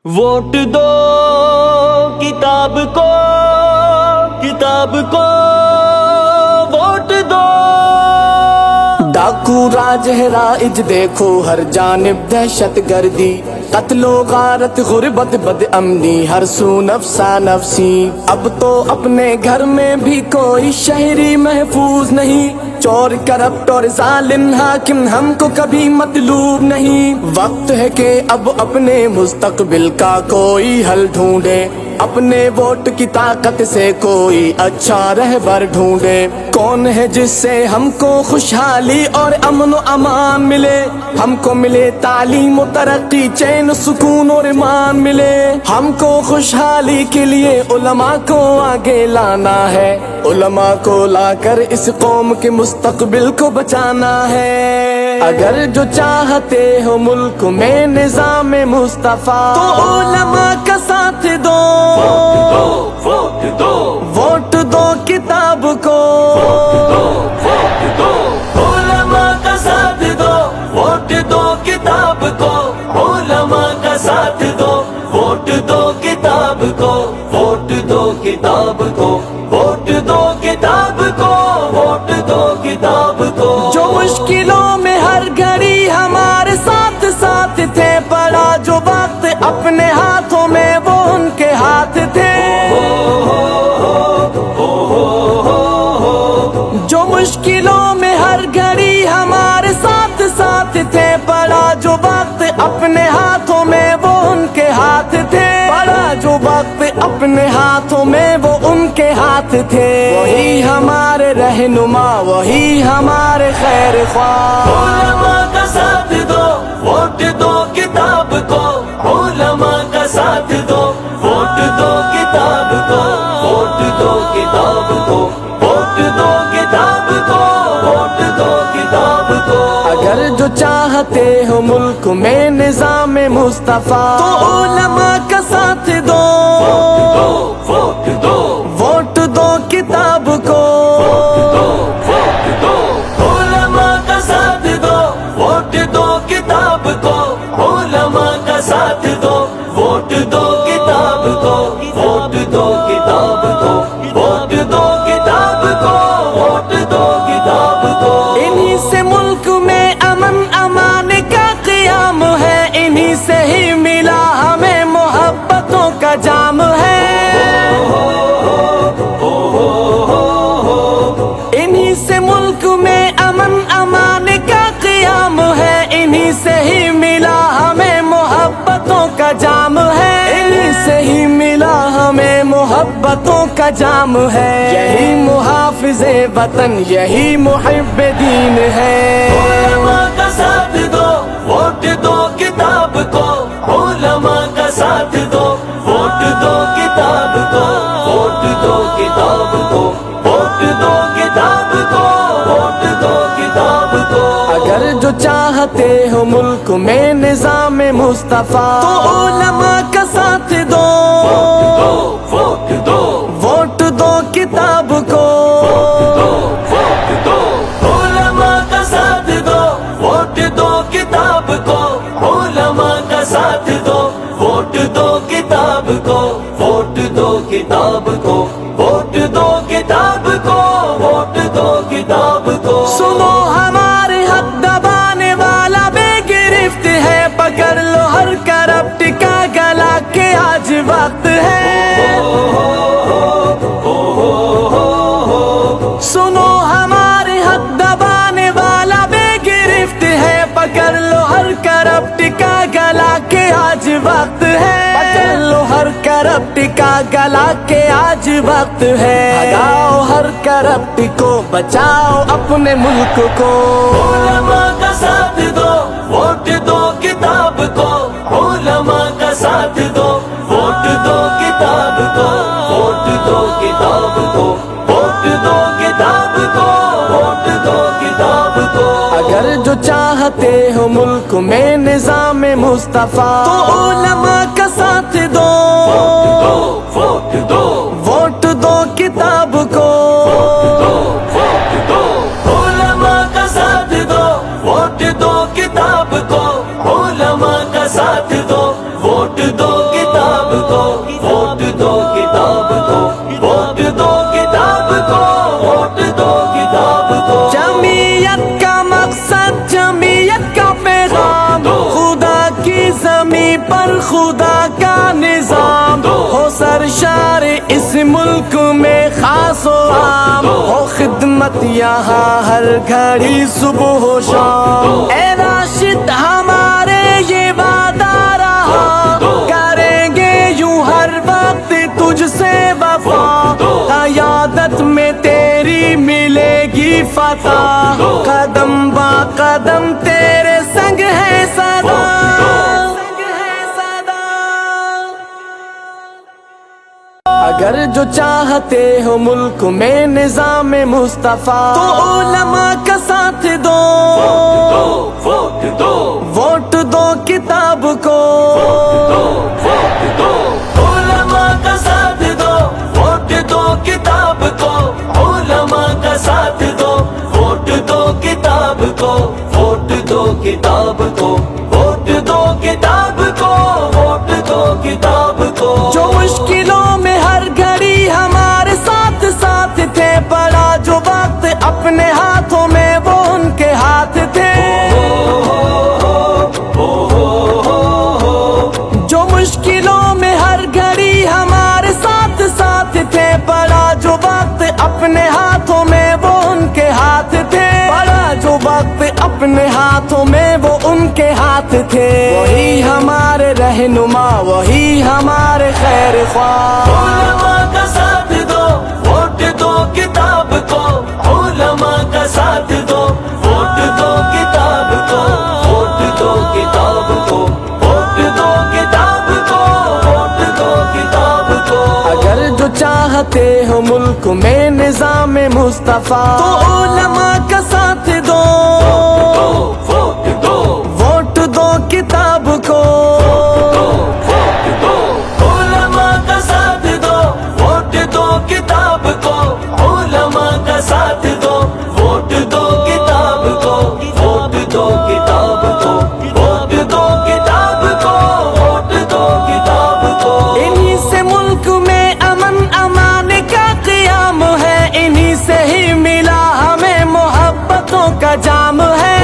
Vote دو کتاب کو، کتاب کو ووٹ دو۔ ڈاکو راج ہے رائج دیکھو ہر جانب دہشت گردی، قتل و غارت غربت بد امنی ہر سو نفسا نفسی۔ اب تو اپنے گھر میں بھی کوئی شہری محفوظ نہیں، چور کرپٹ اور ظالم حاکم ہم کو کبھی مطلوب نہیں۔ وقت ہے کہ اب اپنے مستقبل کا کوئی حل ڈھونڈے، اپنے ووٹ کی طاقت سے کوئی اچھا رہبر ڈھونڈے۔ کون ہے جس سے ہم کو خوشحالی اور امن و امان ملے، ہم کو ملے تعلیم و ترقی، چین و سکون اور ایمان ملے۔ ہم کو خوشحالی کے لیے علماء کو آگے لانا ہے، علماء کو لا کر اس قوم کے مستقبل کو بچانا ہے۔ اگر جو چاہتے ہو ملک میں نظام مصطفیٰ تو علماء کا ساتھ دو، ووٹ دو، ووٹ دو کتاب کو، ووٹ دو، علماء کا ساتھ دو، ووٹ دو کتاب کو، علماء کا ساتھ دو، ووٹ دو کتاب کو، ووٹ دو کتاب کو، ووٹ دو کتاب کو، ووٹ دو کتاب کو۔ جو مشکلوں میں ہر گھڑی ہمارے ساتھ ساتھ تھے، پڑا جو وقت اپنے ہاتھوں میں وہ ان کے ہاتھ تھے۔ جو مشکلوں میں ہر گھڑی ہمارے ساتھ ساتھ تھے، پڑا جو وقت اپنے ہاتھوں میں وہ ان کے ہاتھ تھے، پڑا جو وقت اپنے ہاتھوں میں وہ ان کے ہاتھ تھے۔ وہی ہمارے رہنما، وہی ہمارے خیر خواہ۔ علماء کا ساتھ دو، ووٹ دو کتاب کو، علماء کا ساتھ دو، ووٹ دو کتاب کو، ووٹ دو کتاب کو، ووٹ دو کتاب کو، ووٹ دو کتاب کو۔ اگر جو چاہتے ہو ملک میں نظام مصطفیٰ تو علماء کا ساتھ دو، ووٹ دو، ووٹ دو کتاب کو، ووٹ دو، علماء کا ساتھ دو، ووٹ دو کتاب کو، علماء کا ساتھ دو، ووٹ دو کتاب کو، ووٹ دو کتاب کو، ووٹ دو کتاب کو، ووٹ دو کتاب کو۔ انہی سے ملک میں امن امان کا قیام ہے، انہی سے ہی ملا ہمیں محبتوں کا جام ہے، انہی سے ملک میں امن امان کا قیام ہے، انہی سے ہی ملا ہمیں محبتوں کا جام ہے، انہی سے ہی ملا ہمیں محبتوں کا جام ہے۔ یہی محافظ وطن، یہی محب دین ہے۔ علماء کا ساتھ دو، ووٹ دو کتاب کو، علماء کا ساتھ دو، ووٹ دو کتاب کو، ووٹ دو کتاب کو، ووٹ دو کتاب کو، ووٹ دو کتاب کو۔ اگر جو چاہتے ہو ملک میں نظام مصطفیٰ تو علماء کا ساتھ دو، ووٹ دو، ووٹ دو کتاب کو، ووٹ دو، علماء کا ساتھ دو، ووٹ دو کتاب کو، علماء کا ساتھ دو، ووٹ دو کتاب کو، ووٹ دو کتاب کو، ووٹ دو کتاب کو، ووٹ دو کتاب کو۔ سنو ہمارے حق دبانے والا بے گرفت ہے، پکڑ لو ہر کرپٹ کا گلا کہ آج وقت ہے۔ سنو ہمارے حق دبانے والا بے گرفت ہے، پکڑ لو ہر کرپٹ کا گلا کہ آج وقت ہے، پکڑ لو ہر کرپٹ کا گلا کہ آج وقت ہے۔ بھگاؤ ہر کرپٹ کو، بچاؤ اپنے ملک کو۔ علماء کا ساتھ دو، ووٹ دو کتاب کو، علماء کا ساتھ دو، ووٹ دو کتاب کو، ووٹ دو کتاب کو، ووٹ دو کتاب کو، ووٹ دو کتاب کو۔ اگر جو چاہتے ہو ملک میں نظام مصطفیٰ تو علماء کا ساتھ دو، ووٹ دو، ووٹ دو کتاب کو، ووٹ دو، علماء کا ساتھ دو، ووٹ دو کتاب کو، علماء کا ساتھ دو، ووٹ دو زمین پر خدا کا نظام ہو سرشار اس ملک میں خاص و عام ہو خدمت یہاں ہر گھڑی صبح و شام اے راشد ہمارے یہ وعدہ رہا کریں گے یوں ہر وقت تجھ سے وفا قیادت میں تیری ملے گی فتح قدم با قدم تیرے سنگ ہے سدا اگر جو چاہتے ہو ملک میں نظام مصطفیٰ تو علماء کا ساتھ دو ووٹ دو ووٹ دو کتاب کو ووٹ دو علماء کا ساتھ دو ووٹ دو کتاب کو علماء کا ساتھ دو ووٹ دو کتاب کو ووٹ دو کتاب کو ووٹ دو کتاب کو ووٹ دو کتاب کو جو مشکلوں میں ہر گھڑی ہمارے ساتھ ساتھ تھے بڑا جو وقت اپنے ہاتھوں میں وہ ان کے ہاتھ تھے جو مشکلوں میں ہر گھڑی ہمارے ساتھ ساتھ تھے بڑا جو وقت اپنے ہاتھوں میں وہ ان کے ہاتھ تھے بڑا جو وقت اپنے ہاتھوں میں وہ ان کے ہاتھ تھے وہی ہمارے رہنما وہی ہمارے خیر خواہ علماء کا ساتھ دو ووٹ دو کتاب کو علماء کا ساتھ دو ووٹ دو کتاب کو ووٹ دو کتاب کو ووٹ دو کتاب کو ووٹ دو کتاب کو اگر جو چاہتے ہو ملک میں نظام مصطفیٰ تو علماء کا ساتھ دو ووٹ دو ووٹ دو کتاب کو ووٹ دو علماء کا ساتھ دو ووٹ دو کتاب کو علماء کا ساتھ دو ووٹ دو کتاب کو ووٹ دو کتاب کو ووٹ دو کتاب کو ووٹ دو کتاب کو انہی سے ملک میں امن امان کا قیام ہے انہی سے ہی ملا ہمیں محبتوں کا جام ہے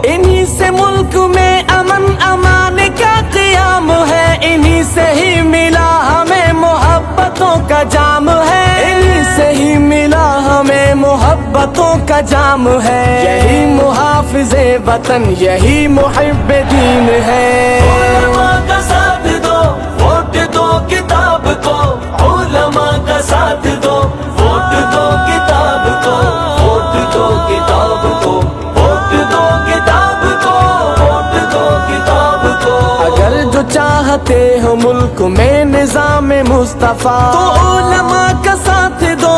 انہی سے ملک میں امن امان کا قیام ہے انہی سے ہی ملا ہمیں محبتوں کا جام ہے انہی سے ہی ملا ہمیں محبتوں کا جام ہے یہی محافظ وطن یہی محب دین ہے علماء کا ساتھ دو ووٹ دو کتاب کو علماء کا ساتھ دو ووٹ دو کتاب کو ووٹ دو کتاب کو ووٹ دو کتاب کو ووٹ دو کتاب کو اگر جو چاہتے ہو ملک میں نظام مصطفیٰ تو علماء کا ساتھ دو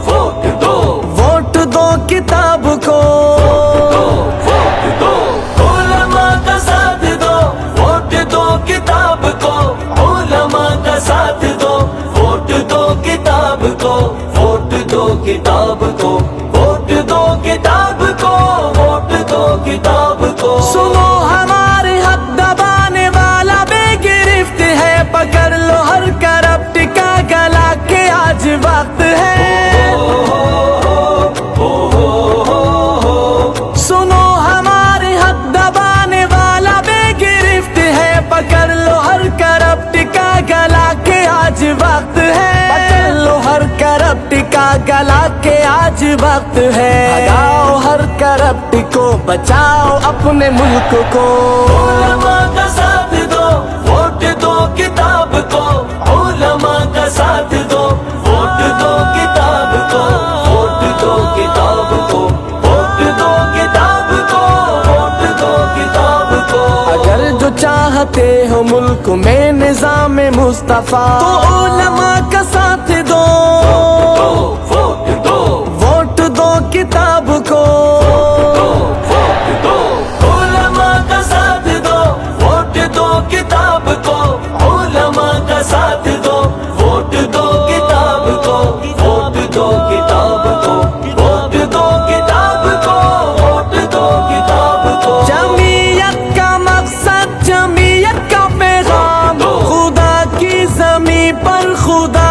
ووٹ دو ووٹ دو کتاب کو ووٹ دو علماء کا ساتھ دو ووٹ دو کتاب کو علماء کا ساتھ دو ووٹ دو کتاب کو ووٹ دو کتاب کو ووٹ دو کتاب کو ووٹ دو کتاب کو سنو ہمارے حق دبانے والا بے گرفت ہے پکڑ لو ہر کرپٹ کا گلا کہ آج وقت ہے سنو ہمارے حق دبانے والا بے گرفت ہے پکڑ لو ہر کرپٹ کا گلا کہ آج وقت ہے پکڑ لو ہر کرپٹ کا گلا کہ آج وقت ہے بھگاؤ ہر کرپٹ کو بچاؤ اپنے ملک کو علماء کا ساتھ دو ووٹ دو کتاب کو علماء کا ساتھ دو ووٹ دو کتاب کو ووٹ دو کتاب کو ووٹ دو کتاب کو ووٹ دو کتاب کو اگر جو چاہتے ہو ملک میں نظام مصطفیٰ تو علماء کا ساتھ دو ووٹ دو ووٹ دو کتاب کو ووٹ دو علماء کا ساتھ دو ووٹ دو کتاب کو علماء کا ساتھ دو ووٹ دو کتاب کو ووٹ دو کتاب کو ووٹ دو کتاب کو ووٹ دو کتاب کو جمعیت کا مقصد جمعیت کا پیغام خدا کی زمین پر خدا